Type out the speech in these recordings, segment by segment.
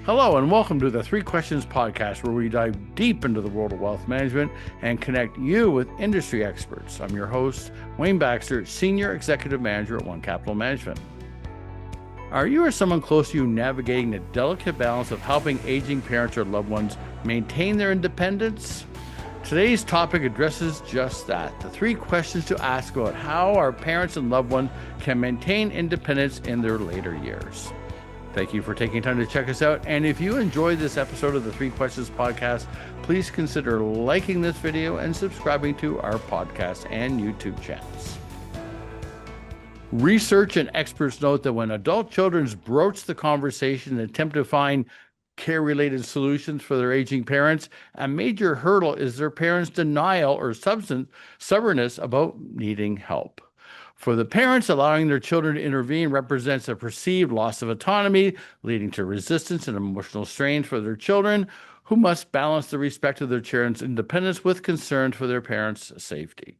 Hello and welcome to the Three Questions podcast, where we dive deep into the world of wealth management and connect you with industry experts. I'm your host, Wayne Baxter, Senior Executive Manager at One Capital Management. Are you or someone close to you navigating the delicate balance of helping aging parents or loved ones maintain their independence? Today's topic addresses just that, the three questions to ask about how our parents and loved ones can maintain independence in their later years. Thank you for taking time to check us out. And if you enjoyed this episode of the Three Questions podcast, please consider liking this video and subscribing to our podcast and YouTube channels. Research and experts note that when adult children broach the conversation and attempt to find care-related solutions for their aging parents, a major hurdle is their parents' denial or stubbornness about needing help. For the parents, allowing their children to intervene represents a perceived loss of autonomy, leading to resistance and emotional strain for their children, who must balance the respect of their children's independence with concern for their parents' safety.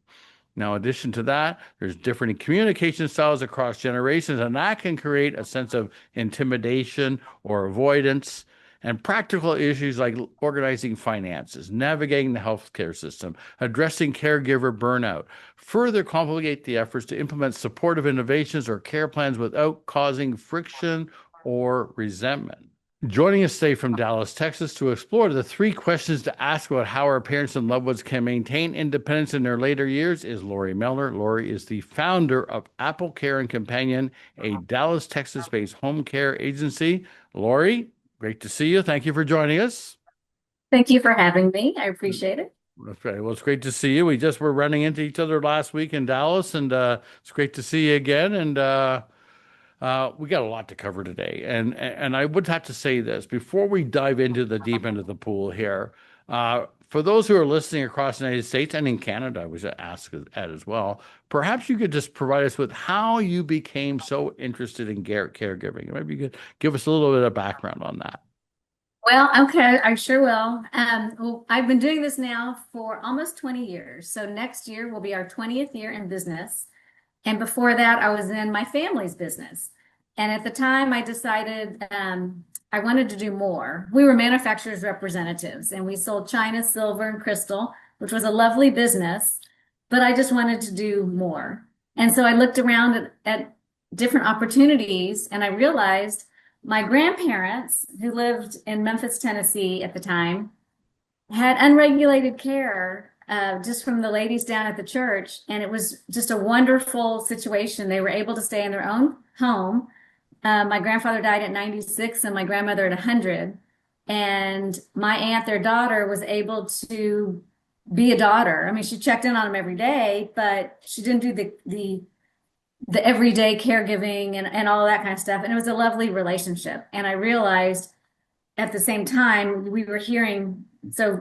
Now, in addition to that, there's different communication styles across generations, and that can create a sense of intimidation or avoidance. And practical issues like organizing finances, navigating the healthcare system, addressing caregiver burnout, further complicate the efforts to implement supportive innovations or care plans without causing friction or resentment. Joining us today from Dallas, Texas, to explore the three questions to ask about how our parents and loved ones can maintain independence in their later years is Laurie Miller. Laurie is the founder of Apple Care and Companion, a Dallas, Texas-based home care agency. Laurie, great to see you. Thank you for joining us. Thank you for having me. I appreciate it. Okay, well, it's great to see you. We just were running into each other last week in Dallas, and it's great to see you again. And we got a lot to cover today. And I would have to say this before we dive into the deep end of the pool here. For those who are listening across the United States and in Canada, I was asked at as well, perhaps you could just provide us with how you became so interested in caregiving. Maybe you could give us a little bit of background on that. Well, okay, I sure will. Well, I've been doing this now for almost 20 years. So next year will be our 20th year in business. And before that, I was in my family's business. And at the time, I decided I wanted to do more. We were manufacturers representatives, and we sold china, silver, and crystal, which was a lovely business, but I just wanted to do more. And so I looked around at different opportunities, and I realized my grandparents, who lived in Memphis, Tennessee at the time, had unregulated care just from the ladies down at the church. And it was just a wonderful situation. They were able to stay in their own home. My grandfather died at 96 and my grandmother at 100. And my aunt, their daughter, was able to be a daughter. I mean, she checked in on them every day, but she didn't do the everyday caregiving and all that kind of stuff. And it was a lovely relationship. And I realized at the same time we were hearing,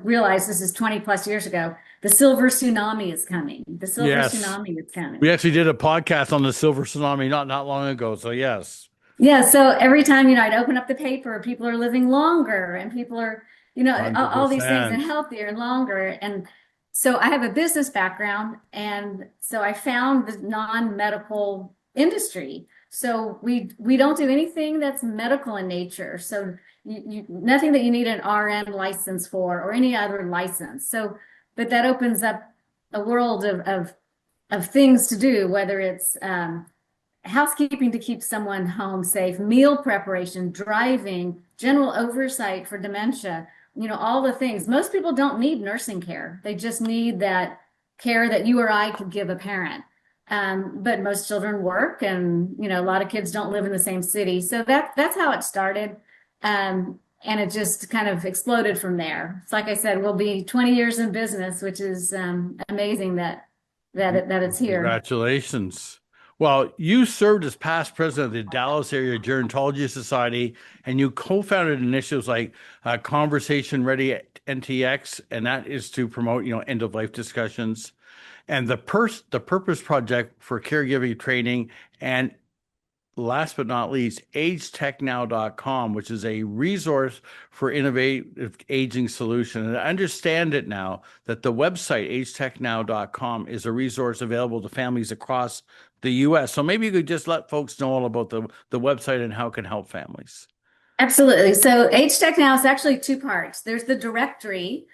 realize this is 20 plus years ago, the silver tsunami is coming. The silver tsunami is coming. We actually did a podcast on the silver tsunami not long ago. So yes. Yeah. So every time, I'd open up the paper, people are living longer and people are, all these things and healthier and longer. And so I have a business background. And so I found the non-medical industry. So we don't do anything that's medical in nature. So nothing that you need an RN license for or any other license. So, but that opens up a world of things to do, whether it's housekeeping to keep someone home safe, meal preparation, driving, general oversight for dementia, all the things. Most people don't need nursing care. They just need that care that you or I could give a parent. But most children work and, a lot of kids don't live in the same city. So that's how it started. And it just kind of exploded from there. It's like I said, we'll be 20 years in business, which is amazing that it's here. Congratulations. Well, you served as past president of the Dallas Area Gerontology Society, and you co-founded initiatives like Conversation Ready NTX, and that is to promote, end-of-life discussions, and the Purpose Project for caregiving training, and last but not least, agetechnow.com, which is a resource for innovative aging solution. And I understand it now that the website agetechnow.com is a resource available to families across the U.S. So maybe you could just let folks know all about the website and how it can help families. Absolutely. So Age Tech Now is actually two parts. There's the directory,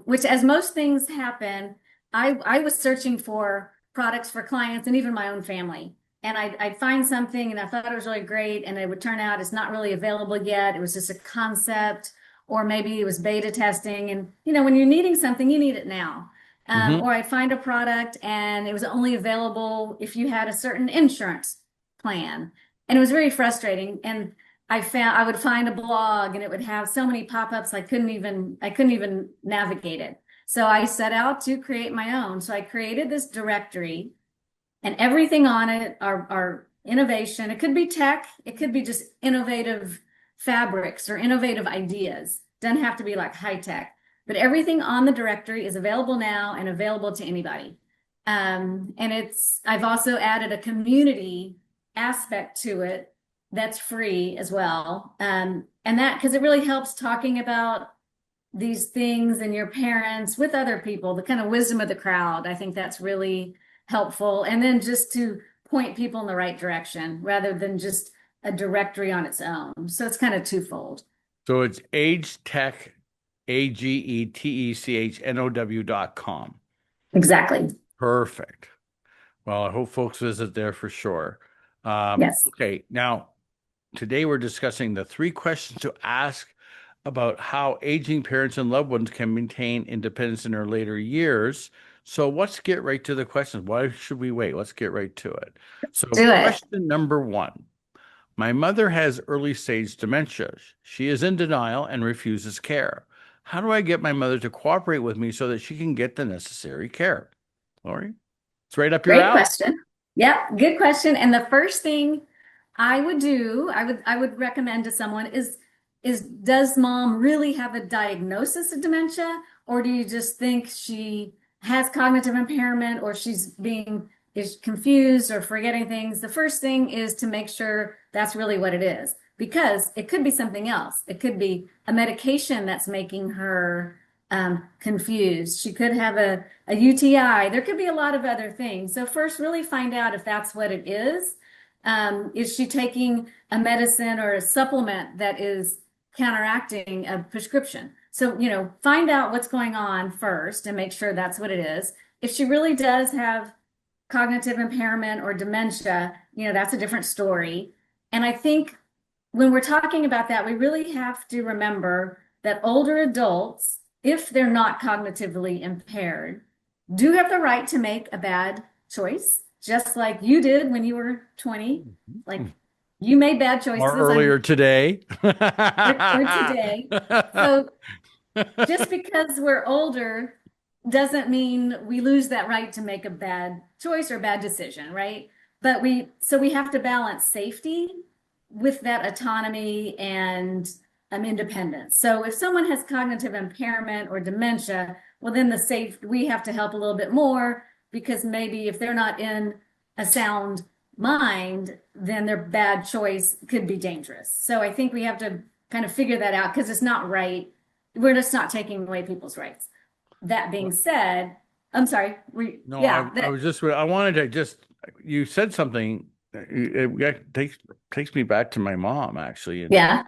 which, as most things happen, I was searching for products for clients and even my own family. And I'd find something and I thought it was really great, and it would turn out it's not really available yet. It was just a concept, or maybe it was beta testing. And when you're needing something, you need it now. Hmm. Or I'd find a product and it was only available if you had a certain insurance plan. And it was very frustrating. And I would find a blog and it would have so many pop-ups I couldn't even navigate it. So I set out to create my own. So I created this directory, and everything on it are innovation. It could be tech, it could be just innovative fabrics or innovative ideas. Doesn't have to be like high tech, but everything on the directory is available now and available to anybody. And I've also added a community aspect to it that's free as well. And that, because it really helps talking about these things and your parents with other people, the kind of wisdom of the crowd. I think that's really helpful. And then just to point people in the right direction rather than just a directory on its own. So it's kind of twofold. So it's Age Tech, AGETECHNOW.com. Exactly. Perfect. Well, I hope folks visit there for sure. Yes. Okay, now today we're discussing the 3 questions to ask about how aging parents and loved ones can maintain independence in their later years. So let's get right to the questions. Why should we wait? Let's get right to it. So, Do it. question number one. My mother has early stage dementia. She is in denial and refuses care. How do I get my mother to cooperate with me so that she can get the necessary care? Laurie, it's right up your Great alley. question. Yep, good question. And the first thing I would recommend to someone is does mom really have a diagnosis of dementia, or do you just think she has cognitive impairment, or is confused or forgetting things? The first thing is to make sure that's really what it is, because it could be something else. It could be a medication that's making her confused. She could have a UTI. There could be a lot of other things. So first, really find out if that's what it is. Is she taking a medicine or a supplement that is counteracting a prescription? So, find out what's going on first and make sure that's what it is. If she really does have cognitive impairment or dementia, that's a different story. And I think when we're talking about that, we really have to remember that older adults, if they're not cognitively impaired, do have the right to make a bad choice, just like you did when you were 20. Like, you made bad Or choices earlier today. or today. So just because we're older doesn't mean we lose that right to make a bad choice or bad decision, right? But we have to balance safety with that autonomy and independence. So if someone has cognitive impairment or dementia, well, then we have to help a little bit more, because maybe if they're not in a sound mind, then their bad choice could be dangerous. So I think we have to kind of figure that out, because it's not right. We're just not taking away people's rights. That being said, I'm sorry. No, Yeah, I was just, I wanted to just, you said something, it takes me back to my mom, actually. And yeah,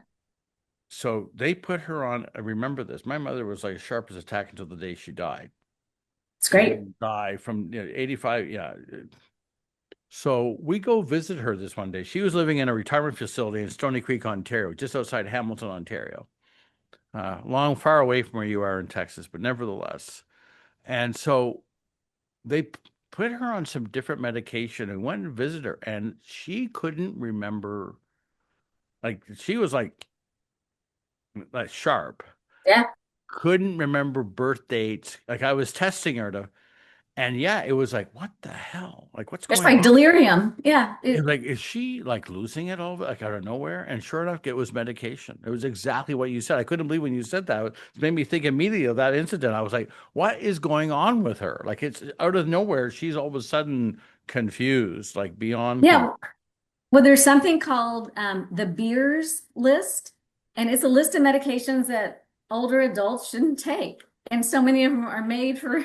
so they put her on, I remember this. My mother was like sharp as a tack until the day she died. it's She great. didn't die from 85. Yeah. So we go visit her this one day. She was living in a retirement facility in Stony Creek, Ontario, just outside Hamilton, Ontario. Long, far away from where you are in Texas, but nevertheless. And so they put her on some different medication and went and visited her, and she couldn't remember. Like, she was like sharp, Yeah, couldn't remember birth dates. Like, I was testing her and yeah, it was like, what the hell? Like, what's just going like on? delirium. Yeah, It was like, is she like losing it all like out of nowhere? And sure enough, it was medication. It was exactly what you said. I couldn't believe when you said that. It made me think immediately of that incident. I was like, what is going on with her? Like, it's out of nowhere. She's all of a sudden confused, like beyond confused. yeah. Well, there's something called the Beers list, and it's a list of medications that older adults shouldn't take, and so many of them are made for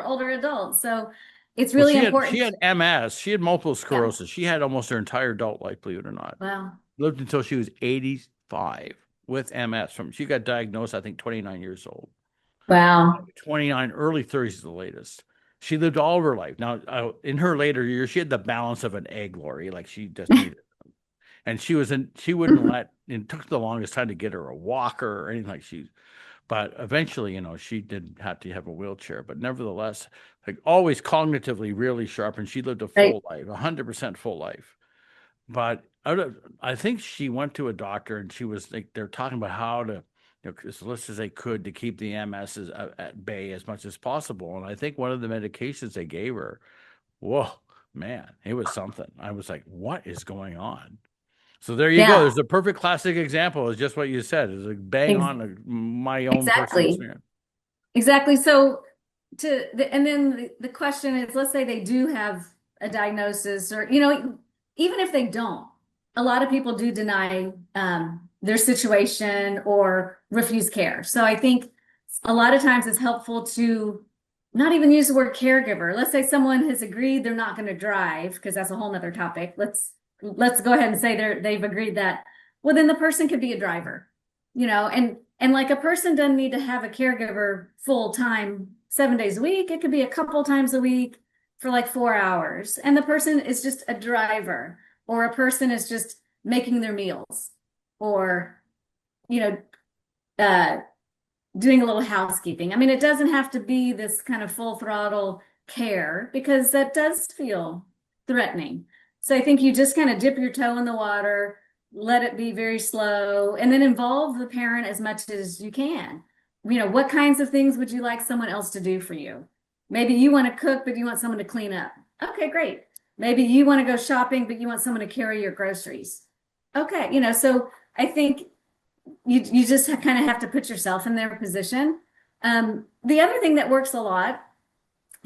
older adults. So it's Well, really she had important. MS. She had multiple Yeah. sclerosis. She had almost her entire adult life, believe it or not. Well. lived until she was 85 with MS. She got diagnosed, I think, 29 years old. Wow. 29, early 30s is the latest. She lived all of her life. Now, in her later years, she had the balance of an egg, Lori. Like she just needed it. And she wouldn't let, it took the longest time to get her a walker or anything but eventually, she did have to have a wheelchair. But nevertheless, like always cognitively really sharp. And she lived a Right. full life, 100% full life. But I think she went to a doctor and she was like, they're talking about how to, as much as they could to keep the MS at bay as much as possible. And I think one of the medications they gave her, whoa, man, it was something. I was like, what is going on? So there you go. Yeah, There's a perfect classic example. It's just what you said. It's like bang ex on my own personal exactly. experience. Exactly. So and then the question is, let's say they do have a diagnosis or, even if they don't, a lot of people do deny their situation or refuse care. So I think a lot of times it's helpful to not even use the word caregiver. Let's say someone has agreed they're not going to drive, because that's a whole nother topic. Let's go ahead and say they've agreed that, well, then the person could be a driver, and like a person doesn't need to have a caregiver full time 7 days a week. It could be a couple times a week for like 4 hours. And the person is just a driver, or a person is just making their meals, or, you know, uh, doing a little housekeeping. I mean, it doesn't have to be this kind of full throttle care, because that does feel threatening. So I think you just kind of dip your toe in the water, let it be very slow, and then involve the parent as much as you can. What kinds of things would you like someone else to do for you? Maybe you want to cook, but you want someone to clean up. Okay, great. Maybe you want to go shopping, but you want someone to carry your groceries. Okay, so I think you just kind of have to put yourself in their position. The other thing that works a lot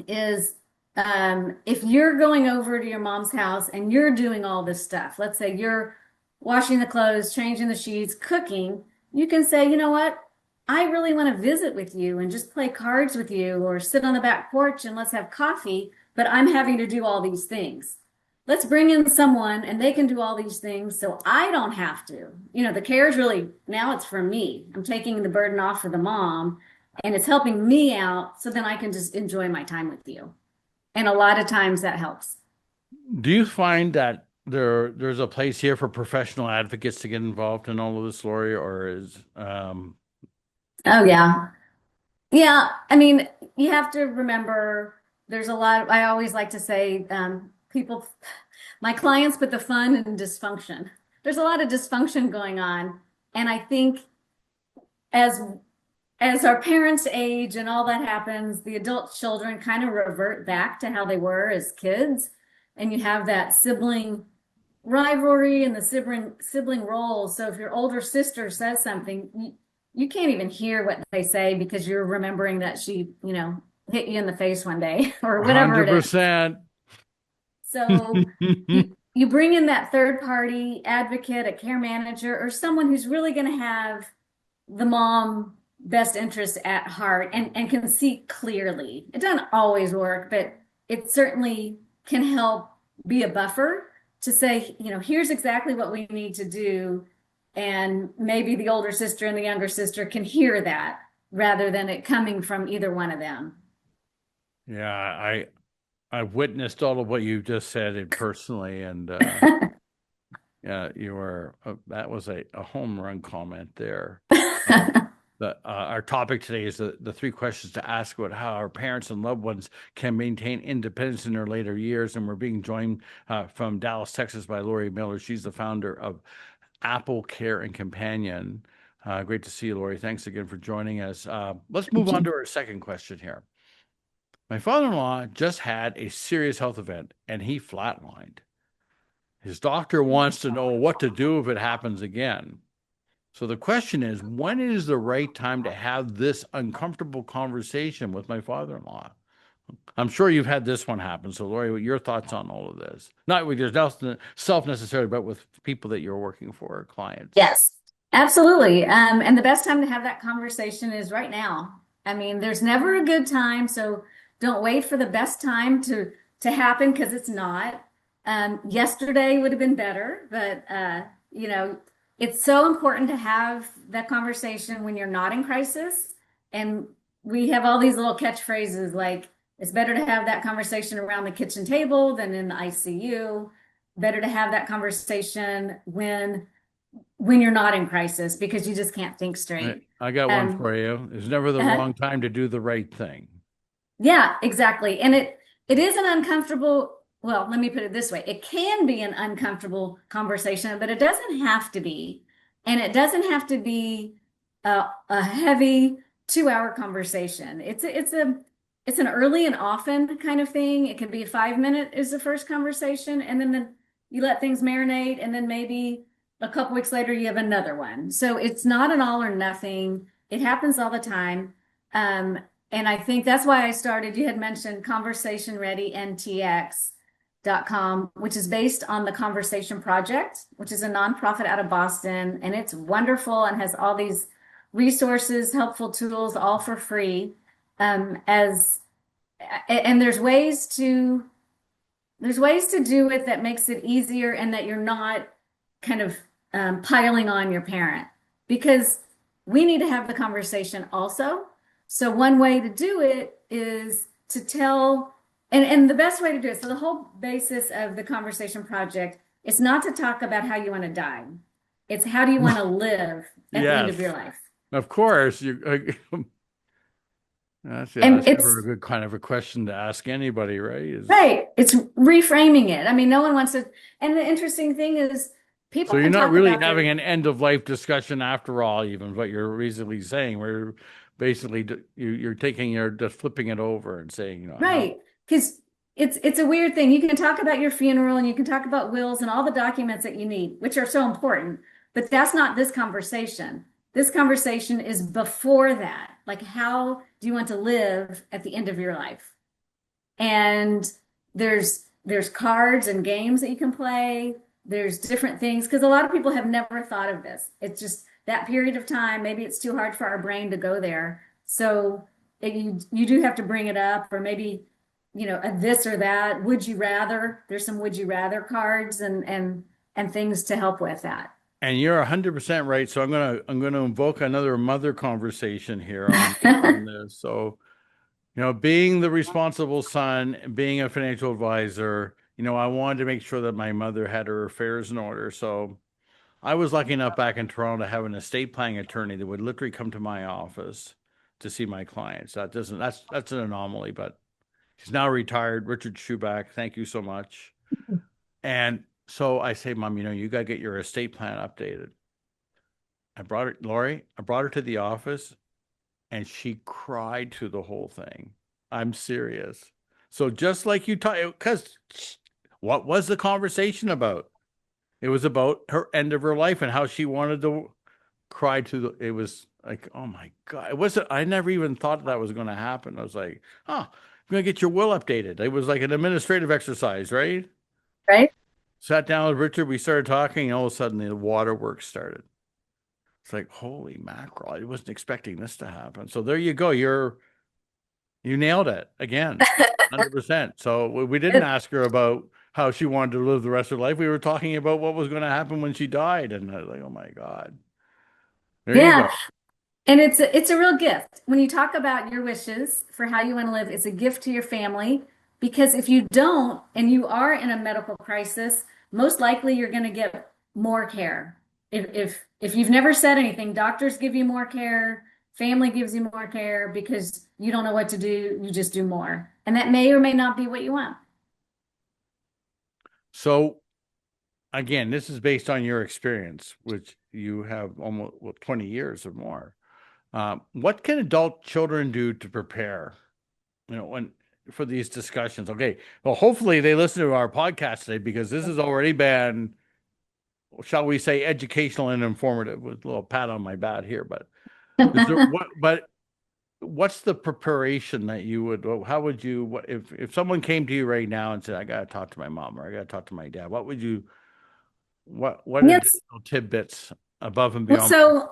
is if you're going over to your mom's house and you're doing all this stuff, let's say you're washing the clothes, changing the sheets, cooking, you can say, you know what? I really want to visit with you and just play cards with you, or sit on the back porch and let's have coffee, but I'm having to do all these things. Let's bring in someone and they can do all these things so I don't have to. The care is really, now it's for me. I'm taking the burden off of the mom, and it's helping me out so then I can just enjoy my time with you. And a lot of times that helps. Do you find that there's a place here for professional advocates to get involved in all of this, Lori, or is Oh, yeah. Yeah. I mean, you have to remember there's a lot. I always like to say, my clients put the fun in dysfunction. There's a lot of dysfunction going on. And I think as our parents age and all that happens, the adult children kind of revert back to how they were as kids. And you have that sibling rivalry and the sibling role. So if your older sister says something, you can't even hear what they say because you're remembering that she, hit you in the face one day or whatever it is. 100%? So you bring in that third party advocate, a care manager, or someone who's really going to have the mom best interest at heart, and can see clearly. It doesn't always work, but it certainly can help be a buffer to say, here's exactly what we need to do. And maybe the older sister and the younger sister can hear that rather than it coming from either one of them. Yeah, I've witnessed all of what you just said personally, and yeah, that was a home run comment there. Our topic today is the three questions to ask about how our parents and loved ones can maintain independence in their later years. And we're being joined from Dallas, Texas by Laurie Miller. She's the founder of Apple Care and Companion. Great to see you, Laurie. Thanks again for joining us. Let's move on to our second question here. My father-in-law just had a serious health event and he flatlined. His doctor wants to know what to do if it happens again. So the question is, when is the right time to have this uncomfortable conversation with my father-in-law? I'm sure you've had this one happen. So Laurie, what your thoughts on all of this? Not with yourself necessarily, but with people that you're working for, clients. Yes, absolutely. And the best time to have that conversation is right now. I mean, there's never a good time, so don't wait for the best time to happen, because it's not. Yesterday would have been better, but you know, it's so important to have that conversation when you're not in crisis. And we have all these little catchphrases like, it's better to have that conversation around the kitchen table than in the ICU. Better to have that conversation when you're not in crisis because you just can't think Right. straight. I got one Um, for you. It's never the uh, wrong time to do the right thing. yeah, exactly. And it is an uncomfortable, well, let me put it this way. It can be an uncomfortable conversation, but it doesn't have to be. And it doesn't have to be a heavy 2 hour conversation. It's an early and often kind of thing. It can be 5 minute is the first conversation, and then you let things marinate, and then maybe a couple weeks later you have another one. So it's not an all or nothing. It happens all the time. Um, and I think that's why I started. You had mentioned conversationreadynTX.com, which is based on the Conversation Project, which is a nonprofit out of Boston. And it's wonderful and has all these resources, helpful tools, all for free. As and there's ways to do it that makes it easier and that you're not kind of piling on your parent because we need to have the conversation also. So one way to do it is to tell, and the best way to do it, so the whole basis of the Conversation Project is not to talk about how you want to die. It's how do you want to live at the end of your Yes, life? of course. That's And never a it's good kind of a question to ask anybody, right? Is right, it's reframing it. I mean, no one wants to, and the interesting thing is people so you're can not talk really about having their an end of life discussion after all, even what you're reasonably saying, where basically you're taking you're just flipping it over and saying, how right, because it's a weird thing. You can talk about your funeral and you can talk about wills and all the documents that you need, which are so important, but that's not this conversation. This conversation is before that. Like, how do you want to live at the end of your life? And there's cards and games that you can play. There's different things because a lot of people have never thought of this. It's just that period of time. Maybe it's too hard for our brain to go there. So you do have to bring it up, or maybe a this or that. Would you rather? There's some would you rather cards and things to help with that. and you're 100% right. So I'm gonna invoke another mother conversation here on this. So, being the responsible son, being a financial advisor, I wanted to make sure that my mother had her affairs in order. So I was lucky enough back in Toronto to have an estate planning attorney that would literally come to my office to see my clients. That's an anomaly, but he's now retired. Richard Schuback, thank you so much. And so I say, Mom, you got to get your estate plan updated. I brought her to the office and she cried through the whole thing. I'm serious. So just like you talk, because what was the conversation about? It was about her end of her life and how she wanted to cry to it was like, oh my God. It wasn't, I never even thought that was going to happen. I was like, oh, I'm going to get your will updated. It was like an administrative exercise, right? Right? Sat down with Richard. We started talking, and all of a sudden the waterworks started. It's like, holy mackerel. I wasn't expecting this to happen. So there you go. You nailed it again, 100%. So we didn't ask her about how she wanted to live the rest of her life. We were talking about what was going to happen when she died. And I was like, oh my God. There you Yeah. go. And it's a real gift. When you talk about your wishes for how you want to live, it's a gift to your family because if you don't and you are in a medical crisis, most likely you're going to get more care. If you've never said anything, doctors give you more care, family gives you more care because you don't know what to do, you just do more. And that may or may not be what you want. So again, this is based on your experience, which you have almost 20 years or more. What can adult children do to prepare, when for these discussions? Okay, well, hopefully they listen to our podcast today because this has already been, shall we say, educational and informative. With a little pat on my back here, but is there what? But what's the preparation that you would? How would you? What if someone came to you right now and said, "I got to talk to my mom or I got to talk to my dad"? What would you? What Yes. additional tidbits above and Well, beyond? so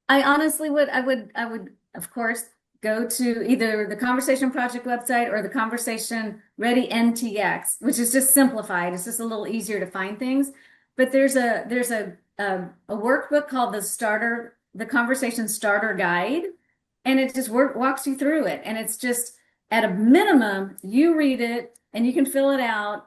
I honestly I would, of course, go to either the Conversation Project website or the Conversation Ready NTX, which is just simplified. It's just a little easier to find things. But there's a a workbook called the Conversation Starter Guide, and it just walks you through it. And it's just at a minimum, you read it and you can fill it out,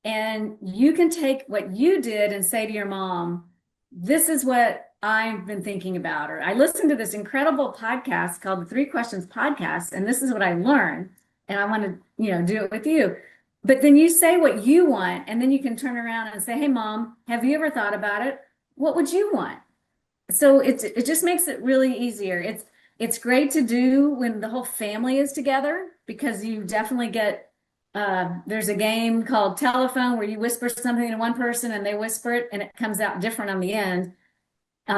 and you can take what you did and say to your mom, this is what I've been thinking about. Or I listened to this incredible podcast called the Three Questions Podcast, and this is what I learned. And I want to, do it with you. But then you say what you want, and then you can turn around and say, hey, mom, have you ever thought about it? What would you want? So it just makes it really easier. It's great to do when the whole family is together, because you definitely get there's a game called telephone where you whisper something to one person and they whisper it and it comes out different on the end.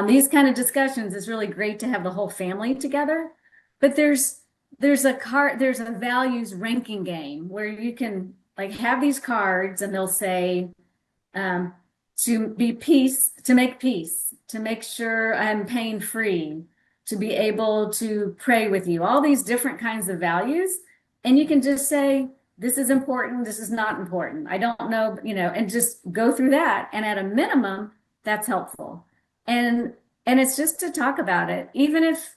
These kind of discussions is really great to have the whole family together. But there's a values ranking game where you can like have these cards and they'll say to make peace, to make sure I'm pain free, to be able to pray with you, all these different kinds of values. And you can just say, this is important, this is not important. I don't know, and just go through that. And at a minimum, that's helpful. And it's just to talk about it. Even if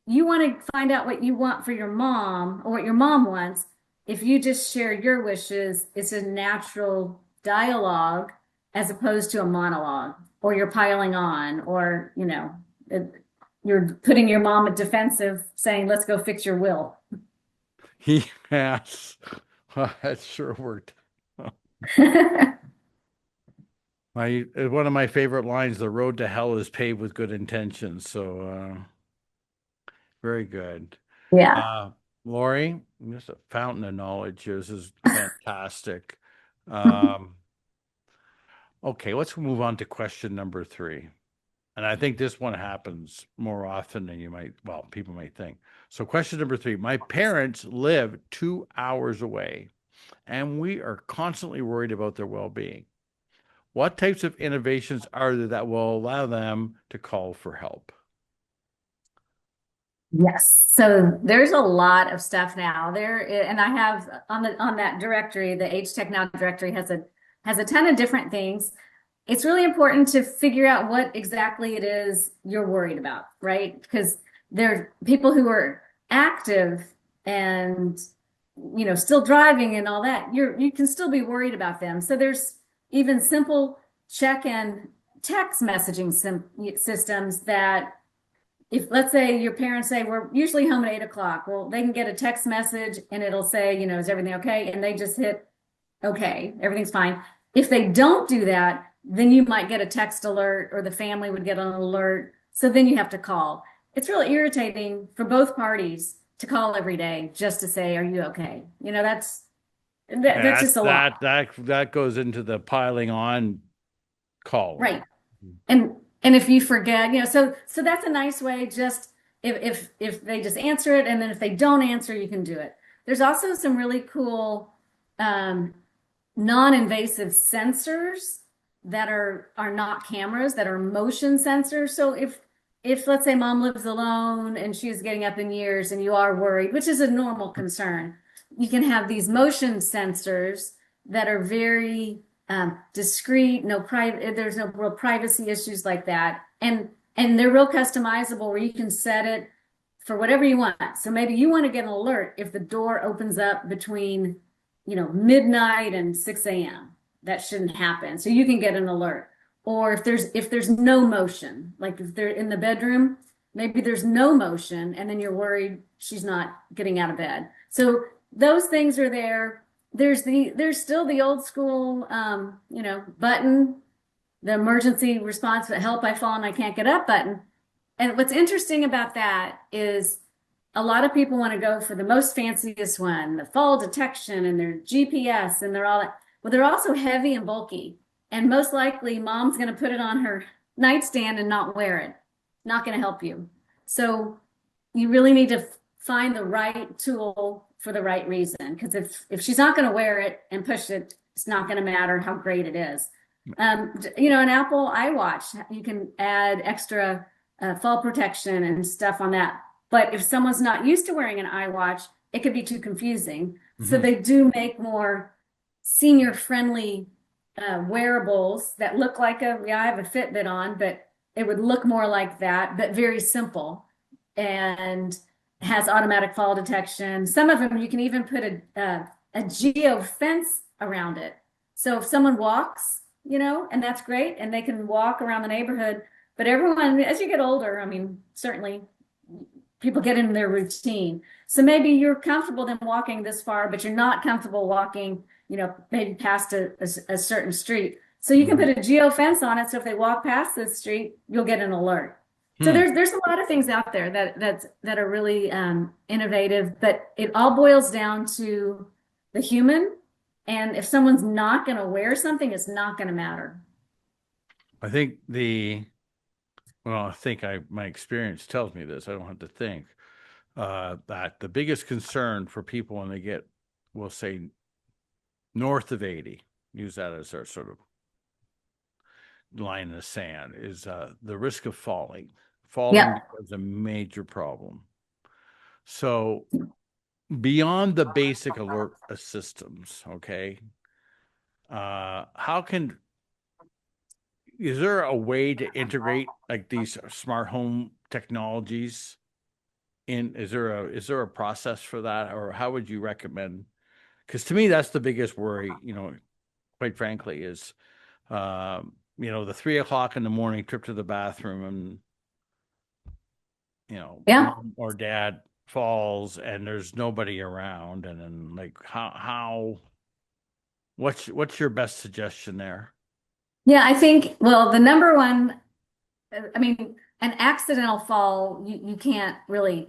you want to find out what you want for your mom or what your mom wants, if you just share your wishes, it's a natural dialogue as opposed to a monologue, or you're piling on, or, you're putting your mom at defensive saying, let's go fix your will. Yes, that sure worked. One of my favorite lines, the road to hell is paved with good intentions. So very good. Yeah. Laurie, just a fountain of knowledge here. This is fantastic. Okay, let's move on to question number 3. And I think this one happens more often than people might think. So question number 3, my parents live 2 hours away, and we are constantly worried about their well-being. What types of innovations are there that will allow them to call for help? Yes. So there's a lot of stuff now there, and I have on that directory, the Age Tech Now directory has a ton of different things. It's really important to figure out what exactly it is you're worried about, right? Because there are people who are active and still driving and all that. You can still be worried about them. So there's even simple check and text messaging systems that, if let's say your parents say we're usually home at 8 o'clock, well, they can get a text message and it'll say, is everything okay? And they just hit okay, everything's fine. If they don't do that, then you might get a text alert, or the family would get an alert. So then you have to call. It's really irritating for both parties to call every day just to say, are you okay? That's just a lot. That goes into the piling on call. Right. And if you forget, so that's a nice way, just if they just answer it, and then if they don't answer, you can do it. There's also some really cool non-invasive sensors that are not cameras, that are motion sensors. So if let's say mom lives alone and she's getting up in years and you are worried, which is a normal concern, you can have these motion sensors that are very discreet, there's no real privacy issues like that. And they're real customizable, where you can set it for whatever you want. So maybe you want to get an alert if the door opens up between, midnight and 6 a.m. That shouldn't happen. So you can get an alert. Or if there's no motion, like if they're in the bedroom, maybe there's no motion, and then you're worried she's not getting out of bed. So those things are there. There's still the old school, button, the emergency response, help, I fall and I can't get up button. And what's interesting about that is a lot of people want to go for the most fanciest one, the fall detection and their GPS, and they're all that. Well, they're also heavy and bulky. And most likely mom's going to put it on her nightstand and not wear it. Not going to help you. So you really need to find the right tool for the right reason. Because if she's not going to wear it and push it, it's not going to matter how great it is. An Apple iWatch, you can add extra fall protection and stuff on that. But if someone's not used to wearing an iWatch, it could be too confusing. Mm-hmm. So they do make more senior friendly wearables that look like I have a Fitbit on, but it would look more like that, but very simple and has automatic fall detection. Some of them you can even put a geo fence around it. So if someone walks, and that's great, and they can walk around the neighborhood. But everyone, as you get older, I mean, certainly people get in their routine. So maybe you're comfortable then walking this far, but you're not comfortable walking, maybe past a certain street. So you can Mhm. put a geo fence on it. So if they walk past this street, you'll get an alert. So Hmm. there's a lot of things out there that are really innovative, but it all boils down to the human. And if someone's not going to wear something, it's not going to matter. I think well, my experience tells me this. I don't have to think that the biggest concern for people when they get, we'll say, north of 80, use that as our sort of line in the sand, is the risk of falling. Falling Yep. becomes a major problem. So beyond the basic alert systems, okay, how can is there a way to integrate like these smart home technologies in? Is there a process for that, or how would you recommend? Because to me, that's the biggest worry. Quite frankly, is the 3 o'clock in the morning trip to the bathroom, and Yeah. mom or dad falls, and there's nobody around, and then like what's your best suggestion there? Yeah, I think, well, the number one, I mean, an accidental fall, you can't really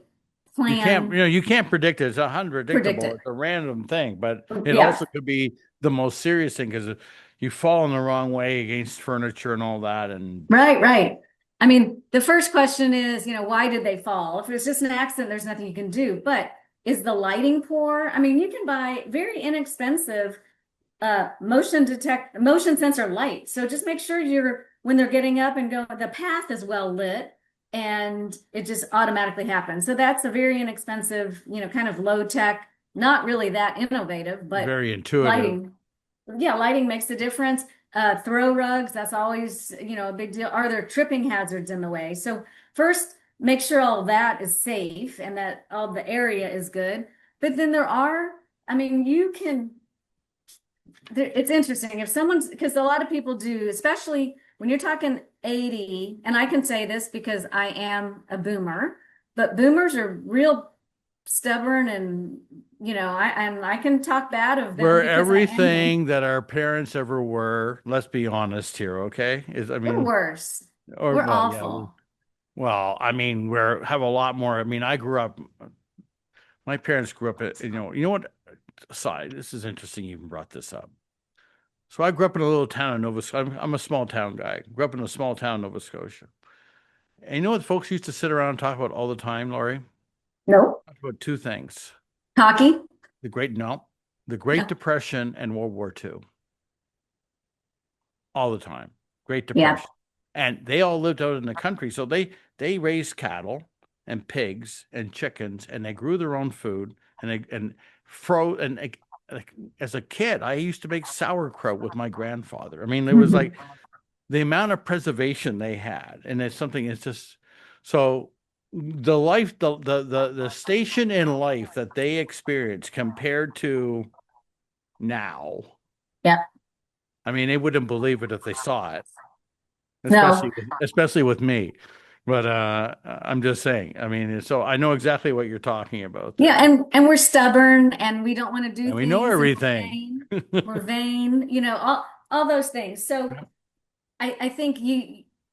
You can't, plan, you can't predict it. It's predict unpredictable. it. It's a random thing, but it Yeah, also could be the most serious thing because you fall in the wrong way against furniture and all that. And right, right. I mean, the first question is, why did they fall? If it's just an accident, there's nothing you can do. But is the lighting poor? I mean, you can buy very inexpensive motion sensor light. So just make sure when they're getting up and going, the path is well lit and it just automatically happens. So that's a very inexpensive, kind of low tech, not really that innovative, but very intuitive. lighting. Yeah, lighting makes a difference. Throw rugs, that's always, a big deal. Are there tripping hazards in the way? So first, make sure all that is safe and that all the area is good. But then I mean, it's interesting if someone's because a lot of people do, especially when you're talking 80, and I can say this because I am a boomer, but boomers are real stubborn and I can talk bad of them We're because I am one. everything that our parents ever were. Let's be honest here, okay? I We're mean, worse. or We're well, yeah. awful. Well, I mean, we're have a lot more. I mean, I grew up. My parents grew up at, you know what? Aside, this is interesting. You even brought this up. So I grew up in a little town in Nova Scotia. I'm a small town guy. Grew up in a small town, Nova Scotia. And you know what folks used to sit around and talk about all the time, Laurie? Nope. Talk about two things. Hockey? The Great, no, the Great No. Depression and World War II. All the time. Great Yeah. Depression. And they all lived out in the country. So they raised cattle and pigs and chickens, and they grew their own food, and fro and like, as a kid, I used to make sauerkraut with my grandfather. I mean, it was like Mhm. the amount of preservation they had, and it's just so the life, the station in life that they experienced compared to now. Yeah. I mean, they wouldn't believe it if they saw it, No. especially with me. But I'm just saying. I mean, so I know exactly what you're talking about Yeah, there, and we're stubborn and we don't want to do and we know things and we're everything. vain. We're vain, all those things. So I think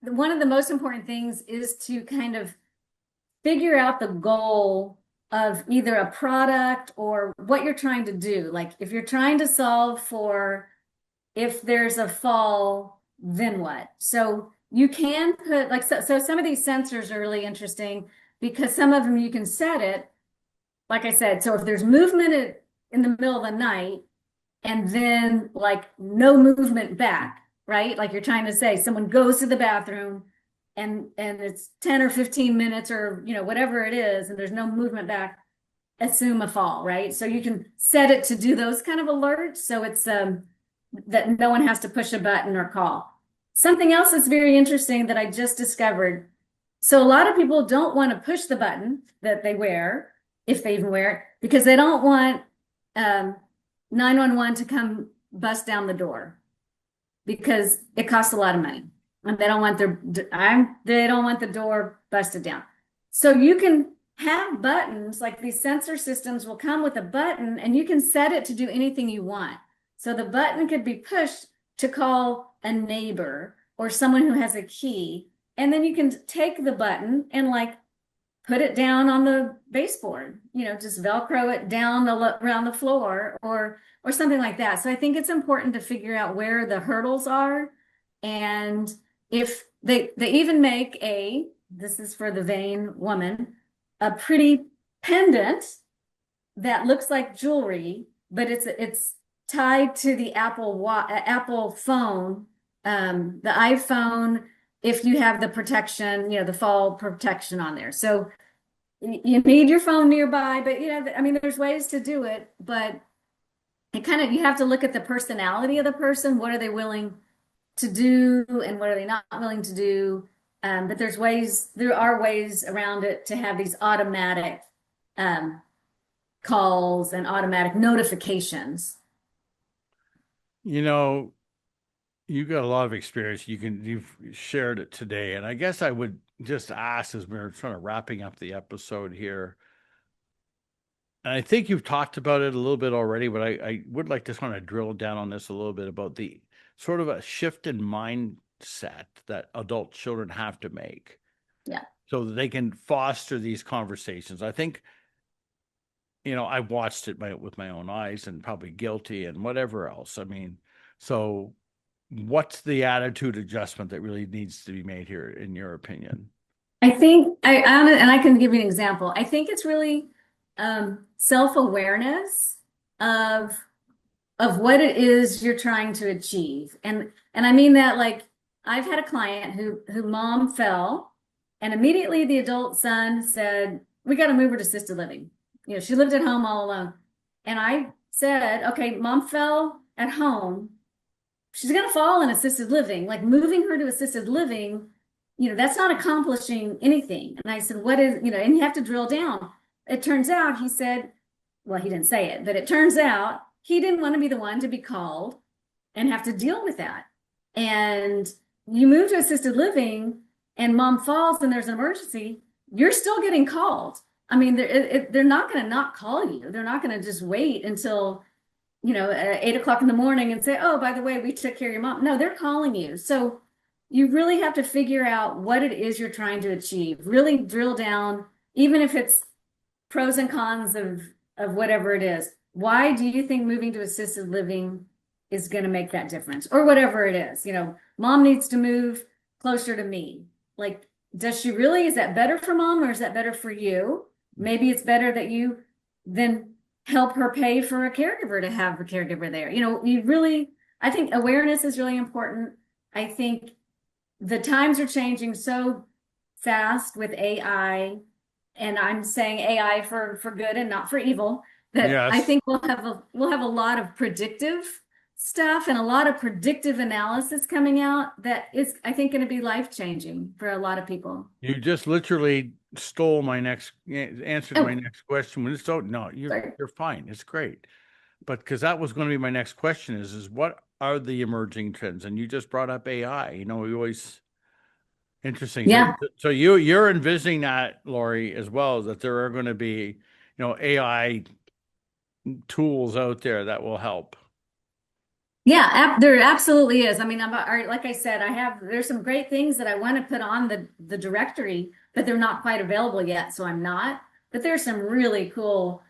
one of the most important things is to kind of figure out the goal of either a product or what you're trying to do. Like if you're trying to solve for if there's a fall, then what? So you can put like so some of these sensors are really interesting because some of them you can set it, like I said, so if there's movement in the middle of the night and then like no movement back, right? Like you're trying to say someone goes to the bathroom and it's 10 or 15 minutes or whatever it is and there's no movement back, assume a fall, right? So you can set it to do those kind of alerts. So it's that no one has to push a button or call. Something else that's very interesting that I just discovered. So a lot of people don't want to push the button that they wear, if they even wear it, because they don't want 911 to come bust down the door because it costs a lot of money. And they don't want they don't want the door busted down. So you can have buttons, like these sensor systems will come with a button and you can set it to do anything you want. So the button could be pushed to call a neighbor or someone who has a key. And then you can take the button and like put it down on the baseboard, just Velcro it down around the floor or something like that. So I think it's important to figure out where the hurdles are. And if they even make this is for the vain woman, a pretty pendant that looks like jewelry, but it's tied to the Apple phone, the iPhone, if you have the protection, the fall protection on there. So you need your phone nearby, but I mean, there's ways to do it, but you have to look at the personality of the person. What are they willing to do and what are they not willing to do? But there are ways around it to have these automatic calls and automatic notifications. You've got a lot of experience. You've shared it today. And I guess I would just ask, as we're sort of wrapping up the episode here, and I think you've talked about it a little bit already, but I would like to kind of drill down on this a little bit about the sort of a shift in mindset that adult children have to make. Yeah. So that they can foster these conversations. I think, I've watched it with my own eyes and probably guilty and whatever else. I mean, so what's the attitude adjustment that really needs to be made here, in your opinion? I think and I can give you an example. I think it's really self-awareness of what it is you're trying to achieve. And I mean that, like, I've had a client who mom fell and immediately the adult son said, we got to move her to assisted living. She lived at home all alone. And I said, okay, mom fell at home. She's going to fall in assisted living. Like, moving her to assisted living, that's not accomplishing anything. And I said, what is, and you have to drill down. It turns out, he said, well, he didn't say it, but it turns out he didn't want to be the one to be called and have to deal with that. And you move to assisted living and mom falls and there's an emergency, you're still getting called. I mean, they're not going to not call you. They're not going to just wait until, 8 o'clock in the morning and say, oh, by the way, we took care of your mom. No, they're calling you. So you really have to figure out what it is you're trying to achieve. Really drill down, even if it's pros and cons of whatever it is. Why do you think moving to assisted living is going to make that difference? Or whatever it is, mom needs to move closer to me. Like, does she really? Is that better for mom or is that better for you? Maybe it's better that you then help her pay for a caregiver to have a caregiver there. I think awareness is really important. I think the times are changing so fast with AI, and I'm saying AI for good and not for evil, that Yes. I think we'll have a lot of predictive stuff and a lot of predictive analysis coming out that is, I think, going to be life-changing for a lot of people. You just literally stole my next answer to my next question. No, you're fine. It's great. But because that was going to be my next question is what are the emerging trends? And you just brought up AI. We always interesting. Yeah. So you're envisioning that, Laurie, as well, that there are going to be, AI tools out there that will help. Yeah, there absolutely is. I mean, like I said, there's some great things that I want to put on the directory, but they're not quite available yet, so I'm not. But there's some really cool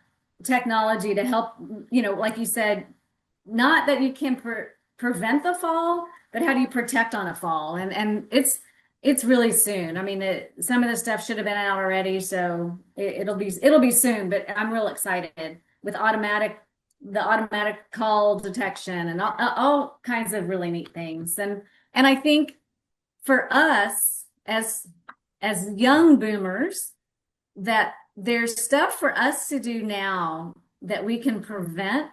technology to help, like you said, not that you can prevent the fall, but how do you protect on a fall? And it's really soon. I mean, some of the stuff should have been out already, so it'll be soon. But I'm real excited with the automatic call detection and all kinds of really neat things. And I think for us as young boomers, that there's stuff for us to do now that we can prevent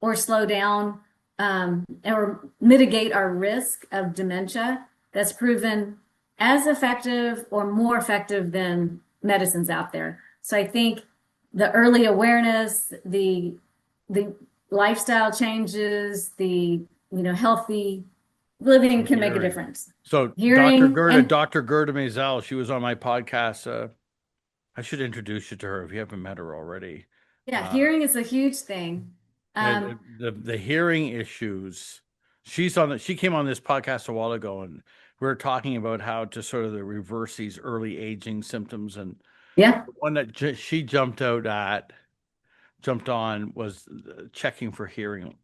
or slow down or mitigate our risk of dementia that's proven as effective or more effective than medicines out there. So I think the early awareness, the lifestyle changes, the healthy living And can make a hearing. difference. So Hearing and Dr. Gerda Mazel, she was on my podcast. I should introduce you to her if you haven't met her already. yeah, Uh, hearing is a huge thing. Um, the hearing issues. She came on this podcast a while ago, and we were talking about how to sort of reverse these early aging symptoms. And yeah, the one that she jumped on was checking for hearing.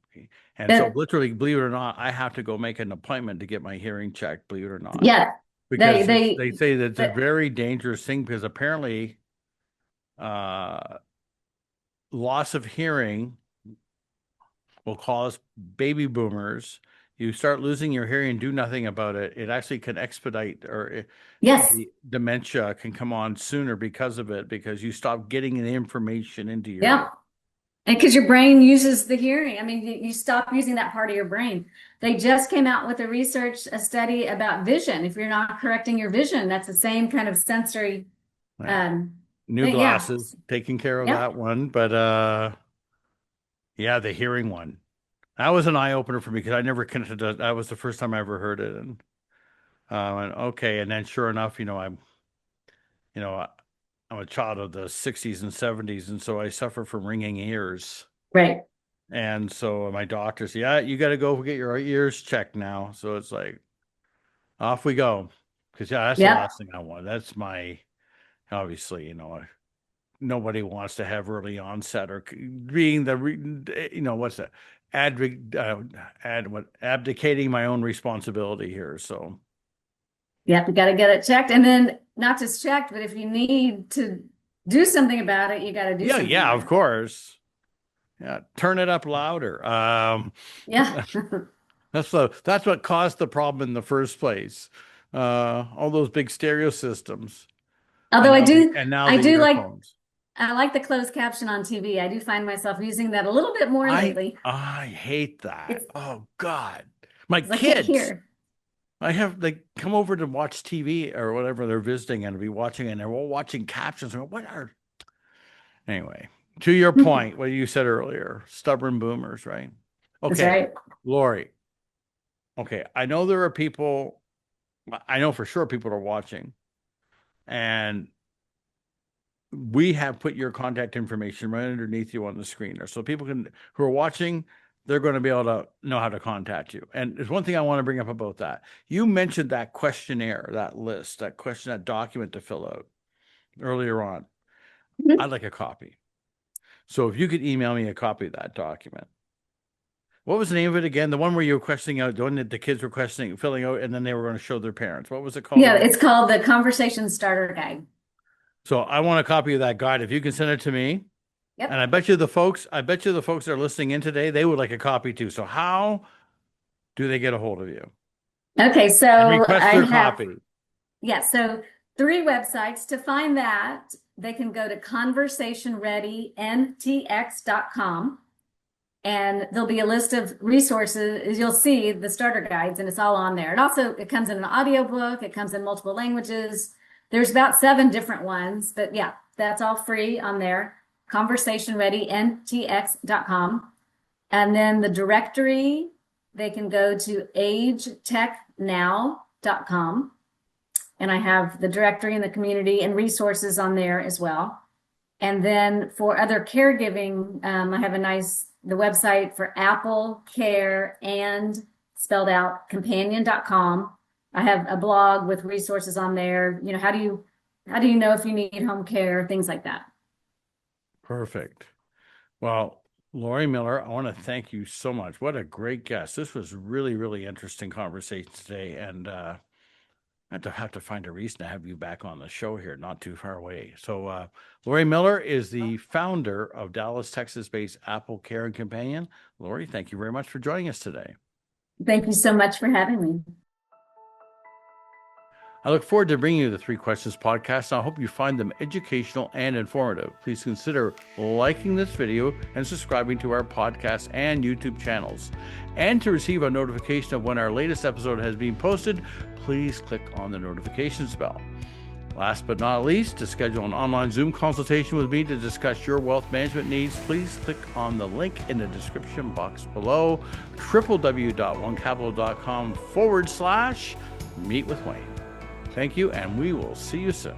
And so that, literally, believe it or not, I have to go make an appointment to get my hearing checked, believe it or not, yeah, because they, they say that it's a that, very dangerous thing because apparently uh, loss of hearing will cause baby boomers. You start losing your hearing and do nothing about it. It actually can expedite yes, the dementia can come on sooner because of it, because you stop getting the information into yeah. your. And because your brain uses the hearing, I mean, you stop using that part of your brain. They just came out with a study about vision. If you're not correcting your vision, that's the same kind of sensory Yeah. um, New thing. Yeah, glasses, taking care of yeah. that one. But yeah, the hearing one. That was an eye opener for me because I never connected that was the first time I ever heard it. And okay, and then sure enough, you know, I- I'm a child of the 60s and 70s, and so I suffer from ringing ears. Right. And so my doctor said, yeah, you got to go get your ears checked now. So it's like, off we go. Because, yeah, that's the Yep. last thing I want. That's my, obviously, nobody wants to have early onset or being what's that? Abdicating my own responsibility here. So, Yep. You got to get it checked. And then not just checked, but if you need to do something about it, you got to do yeah, something yeah, about of it. course. Yeah, turn it up louder. Yeah. That's what caused the problem in the first place. All those big stereo systems, Although and now I the do earphones. I like the closed caption on TV. I do find myself using that a little bit more lately I hate that. it's Oh God, my because I can't kids. hear. I have they come over to watch TV or whatever they're visiting and be watching, and they're all watching captions. And what are anyway? To your point, what you said earlier, stubborn boomers, right? That's Okay, right. Lori. Okay, I know there are people. I know for sure people are watching, and we have put your contact information right underneath you on the screen there. So people who are watching, they're going to be able to know how to contact you. And there's one thing I want to bring up about that. You mentioned that questionnaire, that list, that document to fill out earlier on. Mhm. I'd like a copy. So if you could email me a copy of that document. What was the name of it again? The one where you were questioning out, the one that the kids were questioning, filling out, and then they were going to show their parents. What was it called Yeah, again? it's called the Conversation Starter Guide. So I want a copy of that guide. If you can send it to me, and Yep. I bet you the folks that are listening in today, they would like a copy too. So how do they get a hold of you Okay, and so request I their have, copy? yeah, so three websites. To find that, they can go to conversationreadyntx.com. And there'll be a list of resources. You'll see the starter guides, and it's all on there. And also, it comes in an audio book. It comes in multiple languages. There's about 7 different ones, but yeah, that's all free on there. Conversationreadyntx.com. And then the directory, they can go to agetechnow.com. And I have the directory and the community and resources on there as well. And then for other caregiving, I have the website for Apple Care and spelled out companion.com. I have a blog with resources on there. How do you know if you need home care, things like that. Perfect. Well, Laurie Miller, I want to thank you so much. What a great guest. This was really, really interesting conversation today. And I have to find a reason to have you back on the show here, not too far away. So, Laurie Miller is the founder of Dallas, Texas-based Apple Care and Companion. Laurie, thank you very much for joining us today. Thank you so much for having me. I look forward to bringing you the 3 Questions podcast, and I hope you find them educational and informative. Please consider liking this video and subscribing to our podcast and YouTube channels. And to receive a notification of when our latest episode has been posted, please click on the notifications bell. Last but not least, to schedule an online Zoom consultation with me to discuss your wealth management needs, please click on the link in the description box below, www.onecapital.com/meet with Wayne. Thank you, and we will see you soon.